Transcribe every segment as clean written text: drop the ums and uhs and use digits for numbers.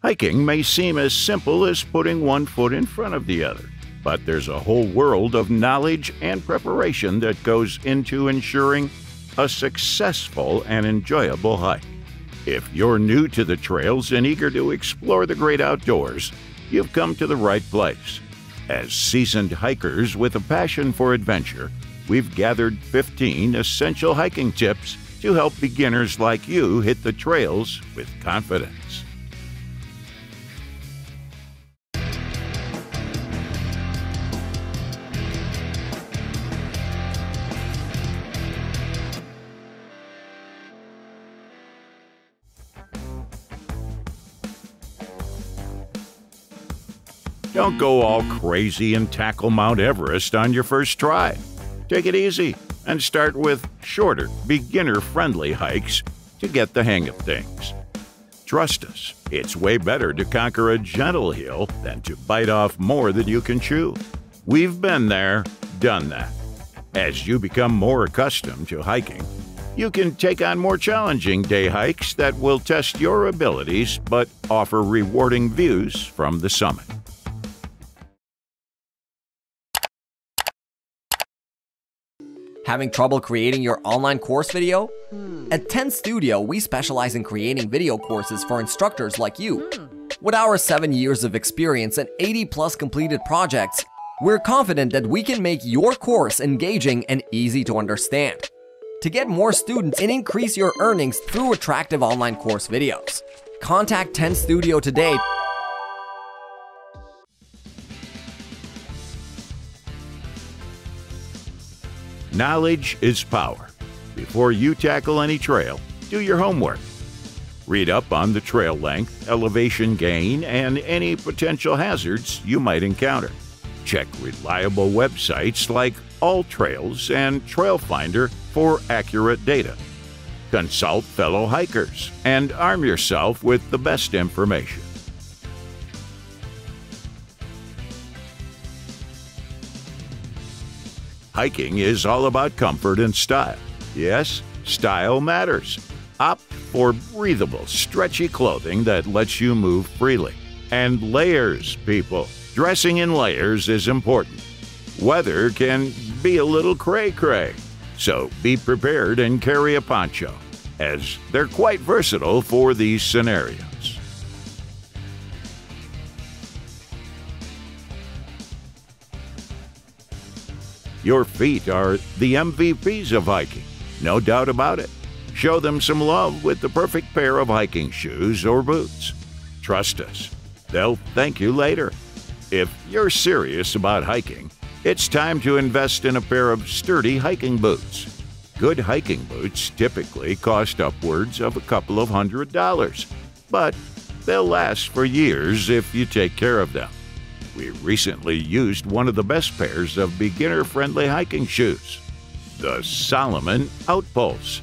Hiking may seem as simple as putting one foot in front of the other, but there's a whole world of knowledge and preparation that goes into ensuring a successful and enjoyable hike. If you're new to the trails and eager to explore the great outdoors, you've come to the right place. As seasoned hikers with a passion for adventure, we've gathered 15 essential hiking tips to help beginners like you hit the trails with confidence. Don't go all crazy and tackle Mount Everest on your first try. Take it easy and start with shorter, beginner-friendly hikes to get the hang of things. Trust us, it's way better to conquer a gentle hill than to bite off more than you can chew. We've been there, done that. As you become more accustomed to hiking, you can take on more challenging day hikes that will test your abilities but offer rewarding views from the summit. Having trouble creating your online course video? At 10 Studio, we specialize in creating video courses for instructors like you. With our 7 years of experience and 80+ completed projects, we're confident that we can make your course engaging and easy to understand. To get more students and increase your earnings through attractive online course videos, contact 10 Studio today. Knowledge is power. Before you tackle any trail, do your homework. Read up on the trail length, elevation gain, and any potential hazards you might encounter. Check reliable websites like AllTrails and TrailFinder for accurate data. Consult fellow hikers and arm yourself with the best information. Hiking is all about comfort and style. Yes, style matters. Opt for breathable, stretchy clothing that lets you move freely. And layers, people. Dressing in layers is important. Weather can be a little cray-cray, so be prepared and carry a poncho, as they're quite versatile for these scenarios. Your feet are the MVPs of hiking, no doubt about it. Show them some love with the perfect pair of hiking shoes or boots. Trust us, they'll thank you later. If you're serious about hiking, it's time to invest in a pair of sturdy hiking boots. Good hiking boots typically cost upwards of a couple of $100, but they'll last for years if you take care of them. We recently used one of the best pairs of beginner-friendly hiking shoes, the Solomon Outpulse.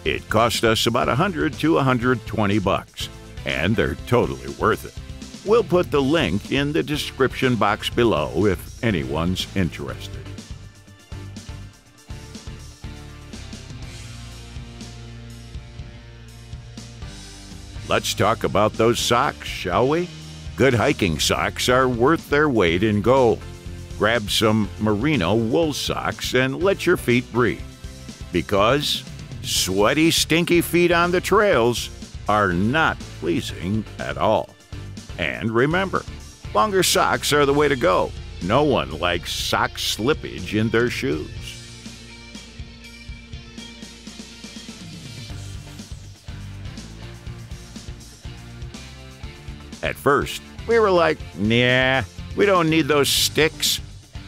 It cost us about $100 to $120, and they're totally worth it. We'll put the link in the description box below if anyone's interested. Let's talk about those socks, shall we? Good hiking socks are worth their weight in gold. Grab some merino wool socks and let your feet breathe. Because sweaty, stinky feet on the trails are not pleasing at all. And remember, longer socks are the way to go. No one likes sock slippage in their shoes. At first, we were like, nah, we don't need those sticks.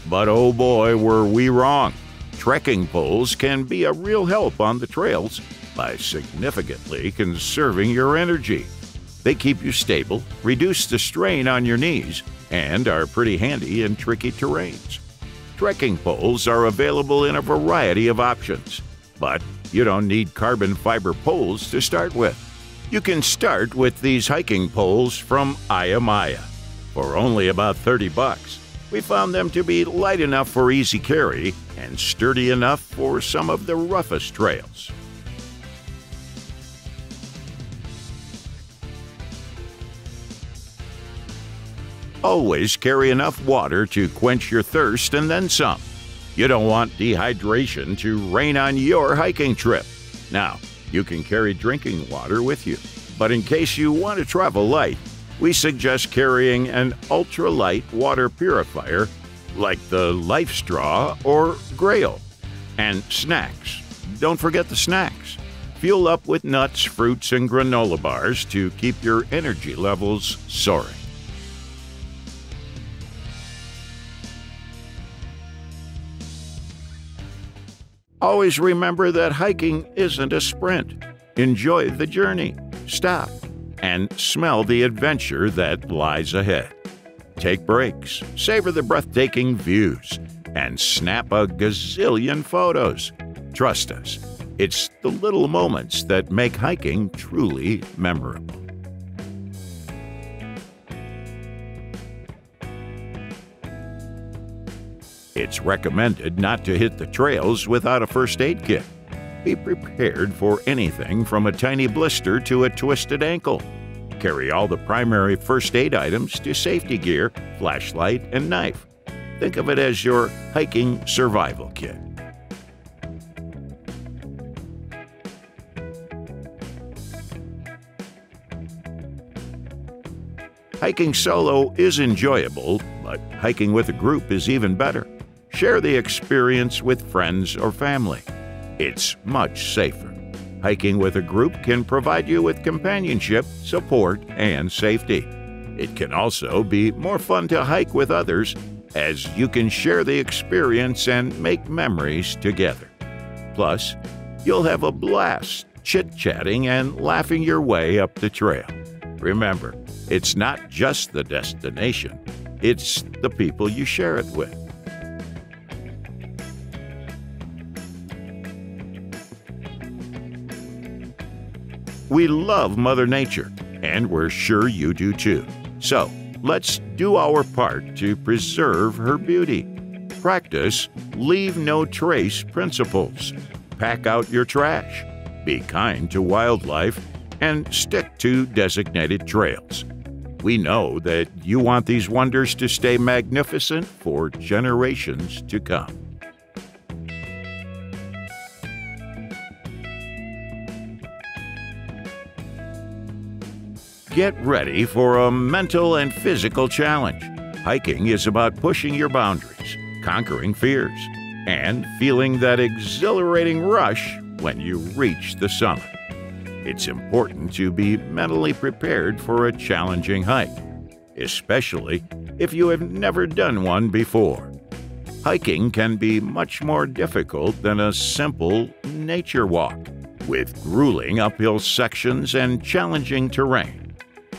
But oh boy, were we wrong. Trekking poles can be a real help on the trails by significantly conserving your energy. They keep you stable, reduce the strain on your knees, and are pretty handy in tricky terrains. Trekking poles are available in a variety of options, but you don't need carbon fiber poles to start with. You can start with these hiking poles from Maya. For only about $30, we found them to be light enough for easy carry and sturdy enough for some of the roughest trails. always carry enough water to quench your thirst and then some. You don't want dehydration to rain on your hiking trip. Now, you can carry drinking water with you, but in case you want to travel light, we suggest carrying an ultralight water purifier like the Life Straw or Grail. And snacks. Don't forget the snacks. Fuel up with nuts, fruits, and granola bars to keep your energy levels soaring. Always remember that hiking isn't a sprint. Enjoy the journey, stop, and smell the adventure that lies ahead. Take breaks, savor the breathtaking views, and snap a gazillion photos. Trust us, it's the little moments that make hiking truly memorable. It's recommended not to hit the trails without a first aid kit. Be prepared for anything from a tiny blister to a twisted ankle. Carry all the primary first aid items to safety gear, flashlight, and knife. Think of it as your hiking survival kit. Hiking solo is enjoyable, but hiking with a group is even better. Share the experience with friends or family. It's much safer. Hiking with a group can provide you with companionship, support, and safety. It can also be more fun to hike with others, as you can share the experience and make memories together. Plus, you'll have a blast chit-chatting and laughing your way up the trail. Remember, it's not just the destination, it's the people you share it with. We love Mother Nature, and we're sure you do too. So, let's do our part to preserve her beauty. Practice leave no trace principles. Pack out your trash. Be kind to wildlife and stick to designated trails. We know that you want these wonders to stay magnificent for generations to come. Get ready for a mental and physical challenge. Hiking is about pushing your boundaries, conquering fears, and feeling that exhilarating rush when you reach the summit. It's important to be mentally prepared for a challenging hike, especially if you have never done one before. Hiking can be much more difficult than a simple nature walk, with grueling uphill sections and challenging terrain.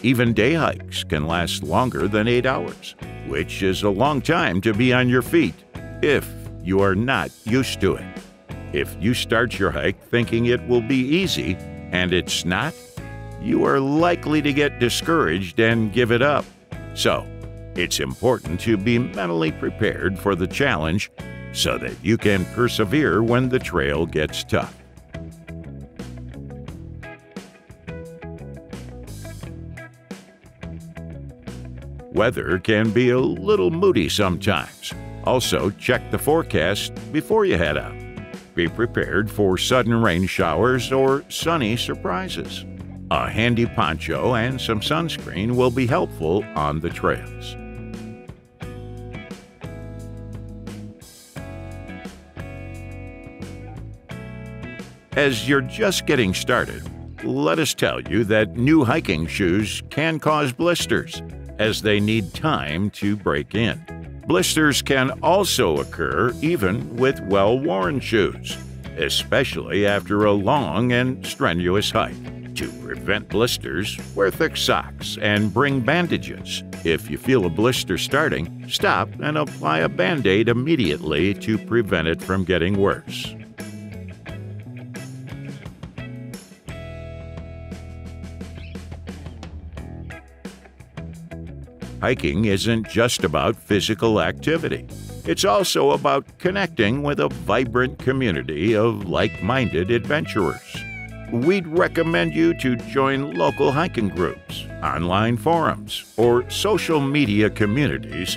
Even day hikes can last longer than 8 hours, which is a long time to be on your feet if you are not used to it. If you start your hike thinking it will be easy and it's not, you are likely to get discouraged and give it up. So, it's important to be mentally prepared for the challenge so that you can persevere when the trail gets tough. Weather can be a little moody sometimes. Also, check the forecast before you head out. Be prepared for sudden rain showers or sunny surprises. A handy poncho and some sunscreen will be helpful on the trails. As you're just getting started, let us tell you that new hiking shoes can cause blisters, as they need time to break in. Blisters can also occur even with well-worn shoes, especially after a long and strenuous hike. To prevent blisters, wear thick socks and bring bandages. If you feel a blister starting, stop and apply a Band-Aid immediately to prevent it from getting worse. Hiking isn't just about physical activity. It's also about connecting with a vibrant community of like-minded adventurers. We'd recommend you to join local hiking groups, online forums, or social media communities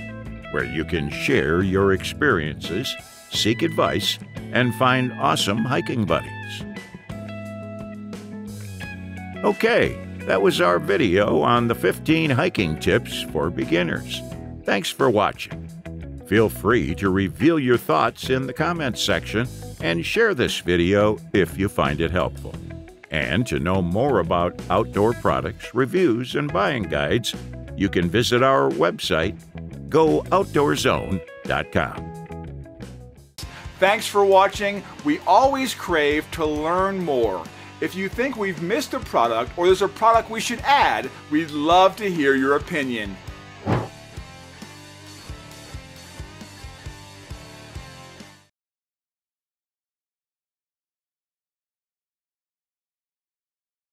where you can share your experiences, seek advice, and find awesome hiking buddies. Okay, that was our video on the 15 hiking tips for beginners. Thanks for watching. Feel free to reveal your thoughts in the comments section and share this video if you find it helpful. And to know more about outdoor products, reviews, and buying guides, you can visit our website, GoOutdoorZone.com. Thanks for watching. We always crave to learn more. If you think we've missed a product or there's a product we should add, we'd love to hear your opinion.